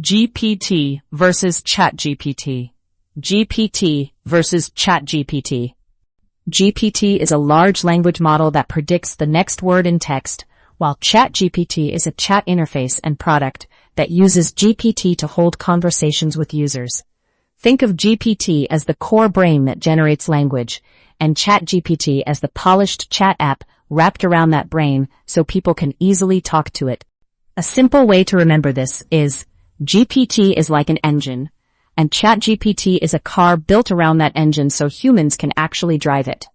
GPT versus ChatGPT. GPT versus ChatGPT. GPT is a large language model that predicts the next word in text, while ChatGPT is a chat interface and product that uses GPT to hold conversations with users. Think of GPT as the core brain that generates language, and ChatGPT as the polished chat app wrapped around that brain so people can easily talk to it. A simple way to remember this is GPT is like an engine, and ChatGPT is a car built around that engine so humans can actually drive it.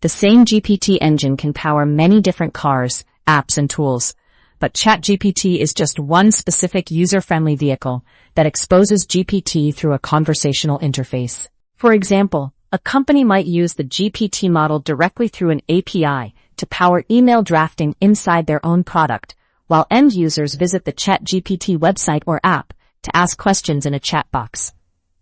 The same GPT engine can power many different cars, apps, and tools, but ChatGPT is just one specific user-friendly vehicle that exposes GPT through a conversational interface. For example, a company might use the GPT model directly through an API to power email drafting inside their own product, while end users visit the ChatGPT website or app to ask questions in a chat box.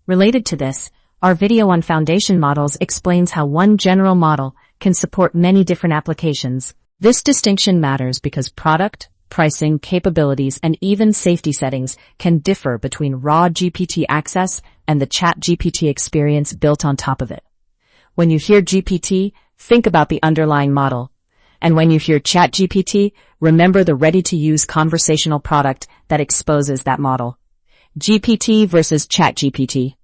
Related to this, our video on foundation models explains how one general model can support many different applications. This distinction matters because product, pricing, capabilities, and even safety settings can differ between raw GPT access and the ChatGPT experience built on top of it. When you hear GPT, think about the underlying model. And when you hear ChatGPT, remember the ready-to-use conversational product that exposes that model. GPT versus ChatGPT.